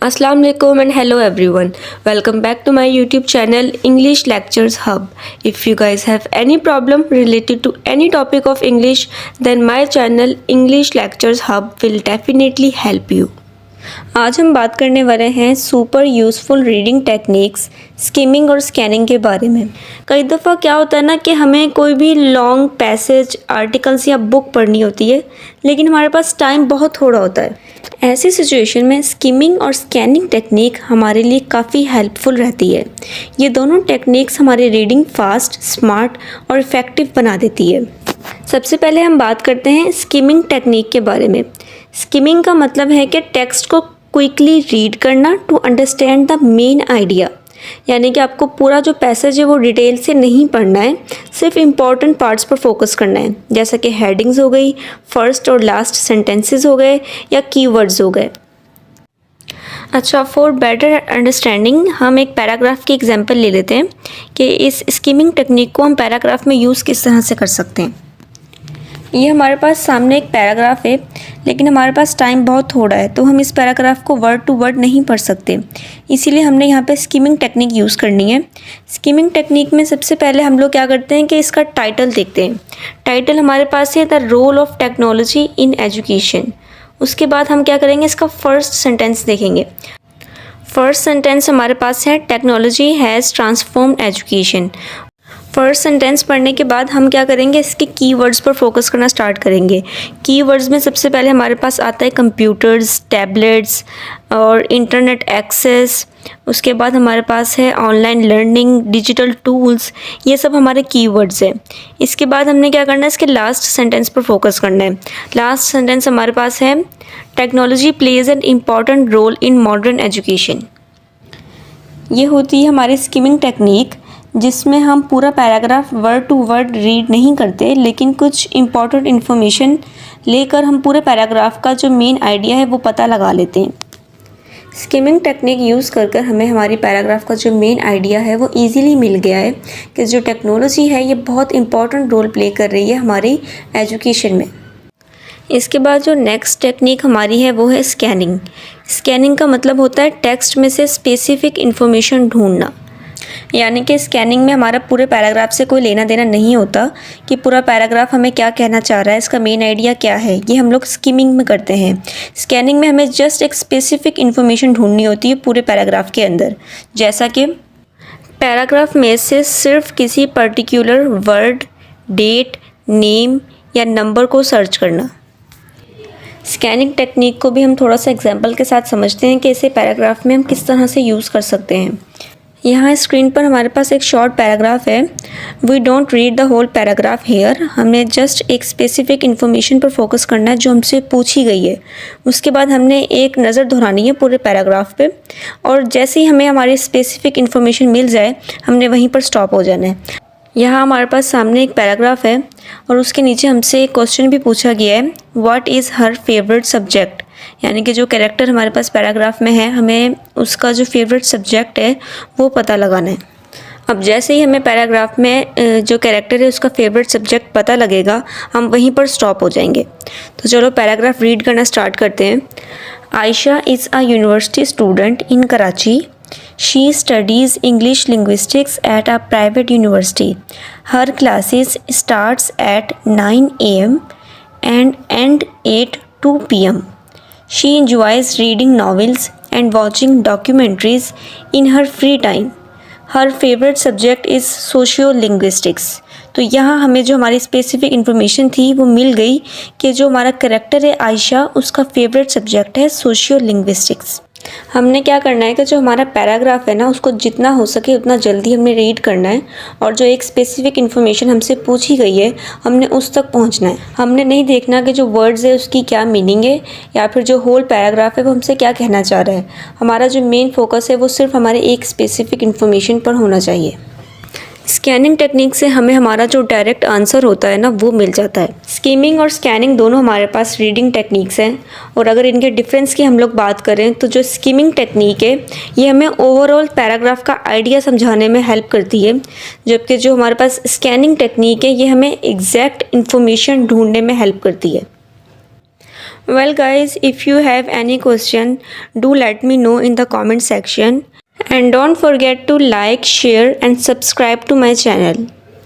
Assalamu alaikum and hello everyone. Welcome back to my YouTube channel English Lectures Hub. If you guys have any problem related to any topic of English, then my channel English Lectures Hub will definitely help you. आज हम बात करने वाले हैं super useful reading techniques skimming और scanning के बारे में। कई दफ़ा क्या होता है ना कि हमें कोई भी लॉन्ग पैसेज आर्टिकल्स या बुक पढ़नी होती है, लेकिन हमारे पास टाइम बहुत थोड़ा होता है। ऐसी सिचुएशन में स्किमिंग और स्कैनिंग टेक्निक हमारे लिए काफ़ी हेल्पफुल रहती है। ये दोनों टेक्निक्स हमारी रीडिंग फास्ट, स्मार्ट और इफ़ेक्टिव बना देती है। सबसे पहले हम बात करते हैं स्किमिंग टेक्निक के बारे में। स्किमिंग का मतलब है कि टेक्स्ट को क्विकली रीड करना to understand the main idea, यानी कि आपको पूरा जो पैसेज है वो डिटेल से नहीं पढ़ना है, सिर्फ इम्पॉर्टेंट पार्ट्स पर फोकस करना है, जैसा कि हेडिंग्स हो गई, फर्स्ट और लास्ट सेंटेंसेस हो गए या कीवर्ड्स हो गए। अच्छा, फॉर बेटर अंडरस्टैंडिंग हम एक पैराग्राफ की एग्जांपल ले लेते हैं कि इस स्किमिंग टेक्निक को हम पैराग्राफ में यूज़ किस तरह से कर सकते हैं। ये हमारे पास सामने एक पैराग्राफ है, लेकिन हमारे पास टाइम बहुत थोड़ा है, तो हम इस पैराग्राफ को वर्ड टू वर्ड नहीं पढ़ सकते। इसीलिए हमने यहाँ पे स्किमिंग टेक्निक यूज़ करनी है। स्किमिंग टेक्निक में सबसे पहले हम लोग क्या करते हैं कि इसका टाइटल देखते हैं। टाइटल हमारे पास है the role of technology in education. उसके बाद हम क्या करेंगे, इसका फर्स्ट सेंटेंस देखेंगे। फर्स्ट सेंटेंस हमारे पास है technology has transformed education. First sentence पढ़ने के बाद हम क्या करेंगे, इसके कीवर्ड्स पर फोकस करना स्टार्ट करेंगे। कीवर्ड्स में सबसे पहले हमारे पास आता है कंप्यूटर्स, टैबलेट्स और इंटरनेट एक्सेस। उसके बाद हमारे पास है ऑनलाइन लर्निंग, डिजिटल टूल्स, ये सब हमारे कीवर्ड्स हैं। इसके बाद हमने क्या करना है, इसके लास्ट सेंटेंस पर फोकस करना है। लास्ट सेंटेंस हमारे पास है technology plays an important role in modern education. ये होती है हमारी स्किमिंग टेक्निक, जिसमें हम पूरा paragraph word to word read नहीं करते, लेकिन कुछ इम्पॉर्टेंट इन्फॉर्मेशन लेकर हम पूरे पैराग्राफ का जो मेन आइडिया है वो पता लगा लेते हैं। स्किमिंग टेक्निक यूज़ कर हमें हमारी पैराग्राफ का जो मेन आइडिया है वो इजीली मिल गया है कि जो टेक्नोलॉजी है ये बहुत इम्पॉर्टेंट रोल प्ले कर रही है हमारी एजुकेशन में। इसके बाद जो नेक्स्ट टेक्निक हमारी है वो है स्कैनिंग। स्कैनिंग का मतलब होता है टेक्स्ट में से स्पेसिफिक इन्फॉर्मेशन ढूंढना, यानी कि स्कैनिंग में हमारा पूरे पैराग्राफ से कोई लेना देना नहीं होता कि पूरा पैराग्राफ हमें क्या कहना चाह रहा है, इसका मेन आइडिया क्या है। ये हम लोग स्किमिंग में करते हैं। स्कैनिंग में हमें जस्ट एक स्पेसिफिक इन्फॉर्मेशन ढूंढनी होती है पूरे पैराग्राफ के अंदर, जैसा कि पैराग्राफ में से सिर्फ किसी पर्टिकुलर वर्ड, डेट, नेम या नंबर को सर्च करना। स्कैनिंग टेक्निक को भी हम थोड़ा सा एग्जाम्पल के साथ समझते हैं कि इसे पैराग्राफ में हम किस तरह से यूज़ कर सकते हैं। यहाँ स्क्रीन पर हमारे पास एक शॉर्ट पैराग्राफ है। We don't read the whole paragraph here. हमने जस्ट एक स्पेसिफिक इन्फॉर्मेशन पर फोकस करना है जो हमसे पूछी गई है। उसके बाद हमने एक नज़र दोहरानी है पूरे पैराग्राफ पे, और जैसे ही हमें हमारी स्पेसिफिक इन्फॉर्मेशन मिल जाए हमने वहीं पर स्टॉप हो जाना है। यहाँ हमारे पास सामने एक पैराग्राफ है और उसके नीचे हमसे एक क्वेश्चन भी पूछा गया है, what is her favourite subject, यानी कि जो कैरेक्टर हमारे पास पैराग्राफ में है हमें उसका जो फेवरेट सब्जेक्ट है वो पता लगाना है। अब जैसे ही हमें पैराग्राफ में जो कैरेक्टर है उसका फेवरेट सब्जेक्ट पता लगेगा हम वहीं पर स्टॉप हो जाएंगे। तो चलो पैराग्राफ रीड करना स्टार्ट करते हैं। Ayesha is a university student in Karachi. She studies English linguistics at a private university. Her classes starts at 9 a.m. and end at 2 p.m. She enjoys reading novels and watching documentaries in her free time. Her favorite subject is sociolinguistics. तो यहाँ हमें जो हमारी specific information थी वो मिल गई कि जो हमारा करेक्टर है आयशा, उसका फेवरेट सब्जेक्ट है सोशियोलिंग्विस्टिक्स। हमने क्या करना है कि जो हमारा पैराग्राफ है ना उसको जितना हो सके उतना जल्दी हमने रीड करना है, और जो एक स्पेसिफिक इन्फॉर्मेशन हमसे पूछी गई है हमने उस तक पहुंचना है। हमने नहीं देखना कि जो वर्ड्स है उसकी क्या मीनिंग है या फिर जो होल पैराग्राफ है वो हमसे क्या कहना चाह रहा है। हमारा जो मेन फोकस है वो सिर्फ हमारे एक स्पेसिफिक इन्फॉर्मेशन पर होना चाहिए। स्कैनिंग टेक्निक से हमें हमारा जो डायरेक्ट आंसर होता है ना वो मिल जाता है। स्किमिंग और स्कैनिंग दोनों हमारे पास रीडिंग टेक्निक्स हैं, और अगर इनके डिफरेंस की हम लोग बात करें तो जो स्किमिंग टेक्निक है ये हमें ओवरऑल पैराग्राफ का आइडिया समझाने में हेल्प करती है, जबकि जो हमारे पास स्कैनिंग टेक्निक है ये हमें एग्जैक्ट इन्फॉर्मेशन ढूंढने में हेल्प करती है। Well, guys, if you have any question, do let me know in the comment section. And don't forget to like, share, and subscribe to my channel.